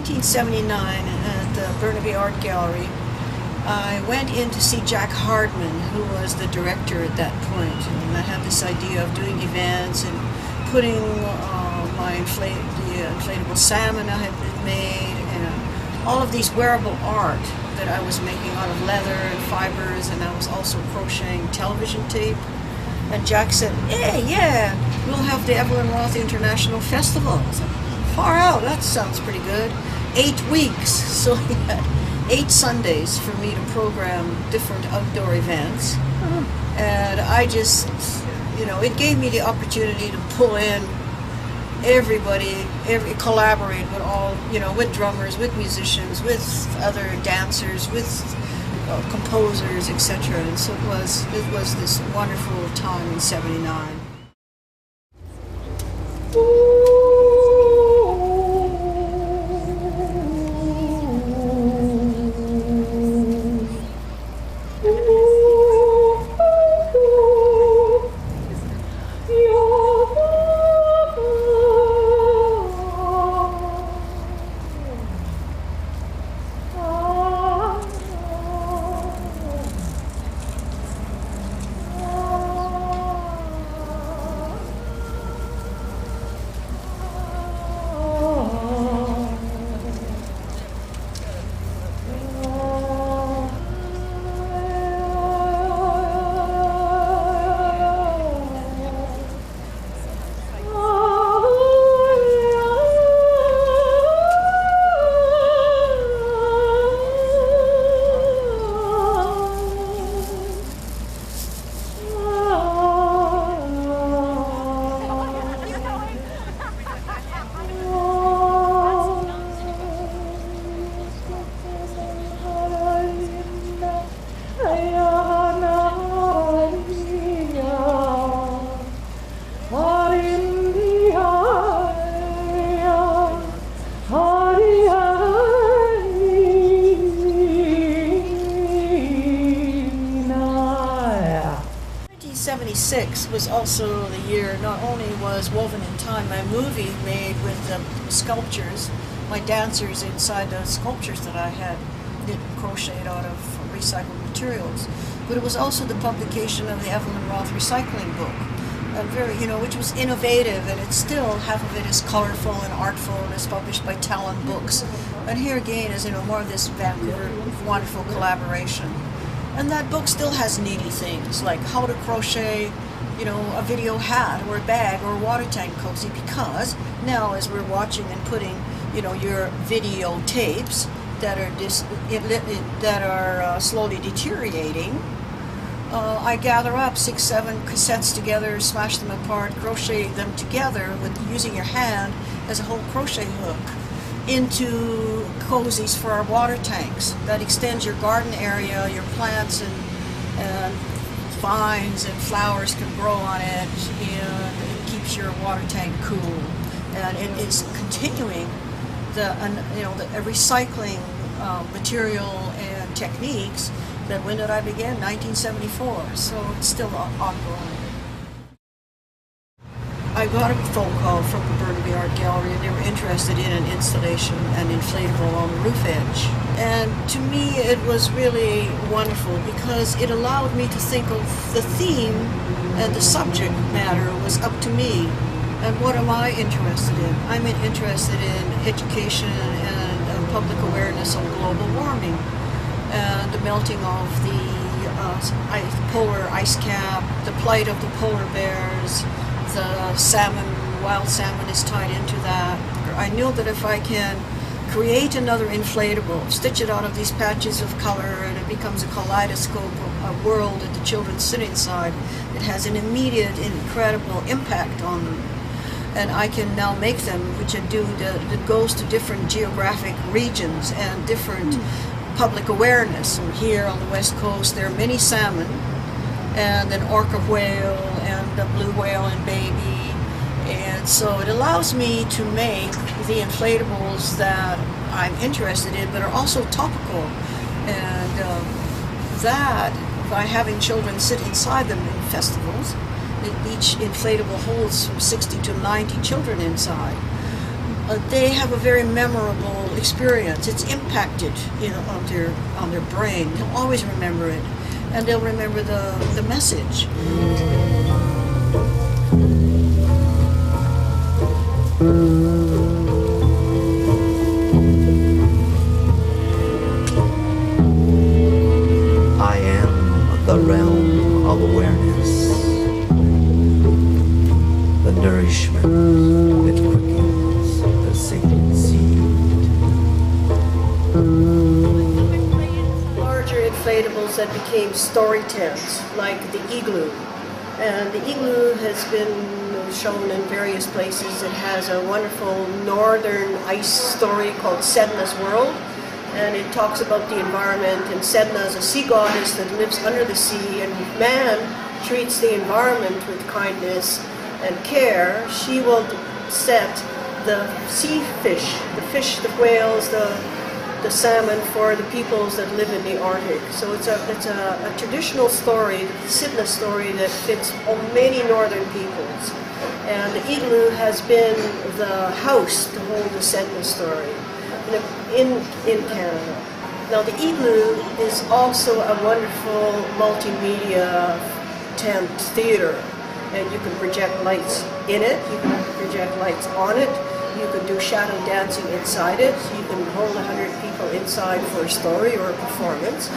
1979 at the Burnaby Art Gallery, I went in to see Jack Hardman, who was the director at that point. And I had this idea of doing events and putting the inflatable salmon I had made and all of these wearable art that I was making out of leather and fibers, and I was also crocheting television tape. And Jack said, "Hey, yeah, we'll have the Evelyn Roth International Festival." I said, "Far out, that sounds pretty good." 8 weeks, so he had 8 Sundays for me to program different outdoor events. And I just, it gave me the opportunity to pull in everybody, collaborate with all, with drummers, with musicians, with other dancers, with composers, etc. And so it was this wonderful time in '79. '76 was also the year, not only was Woven in Time, my movie made with the sculptures, my dancers inside the sculptures that I had crocheted out of recycled materials, but it was also the publication of the Evelyn Roth recycling book, which was innovative, and it's still, half of it is colorful and artful, and it's published by Talon Books. And here again is, more of this Vancouver wonderful collaboration. And that book still has needy things, like how to crochet, a video hat or a bag or a water tank cozy, because now as we're watching and putting, your video tapes that are slowly deteriorating, I gather up 6, 7 cassettes together, smash them apart, crochet them together with using your hand as a whole crochet hook into cozies for our water tanks that extends your garden area, your plants and vines and flowers can grow on it, and it keeps your water tank cool. And it is continuing the recycling material and techniques that when did I begin? 1974. So it's still ongoing. I got a phone call from the Burnaby Art Gallery, and they were interested in an installation, an inflatable on the roof edge. And to me it was really wonderful because it allowed me to think of the theme, and the subject matter was up to me. And what am I interested in? I'm interested in education and public awareness on global warming and the melting of the polar ice cap, the plight of the polar bears. The salmon, wild salmon is tied into that. I knew that if I can create another inflatable, stitch it out of these patches of color, and it becomes a kaleidoscope, a world that the children sit inside, it has an immediate, incredible impact on them. And I can now make them, which I do, that goes to different geographic regions and different public awareness. And here on the West Coast, there are many salmon, and an orca whale, and a blue whale and baby. And so it allows me to make the inflatables that I'm interested in, but are also topical. And that, by having children sit inside them in festivals, each inflatable holds from 60 to 90 children inside. they have a very memorable experience. It's impacted, on their brain. They'll always remember it, and they'll remember the message. I am the realm of awareness, the nourishment that quickens the sacred seed. Larger inflatables that became story tents, like the igloo. And the igloo has been shown in various places. It has a wonderful northern ice story called Sedna's World. And it talks about the environment, and Sedna is a sea goddess that lives under the sea, and if man treats the environment with kindness and care, she will set the sea fish, the whales, the salmon for the peoples that live in the Arctic. So it's a traditional story, the Sedna story, that fits many northern peoples. And the igloo has been the house to hold the Sedna story in Canada. Now the igloo is also a wonderful multimedia tent theater, and you can project lights in it, you can project lights on it, you can do shadow dancing inside it, you can hold 100 people inside for a story or a performance.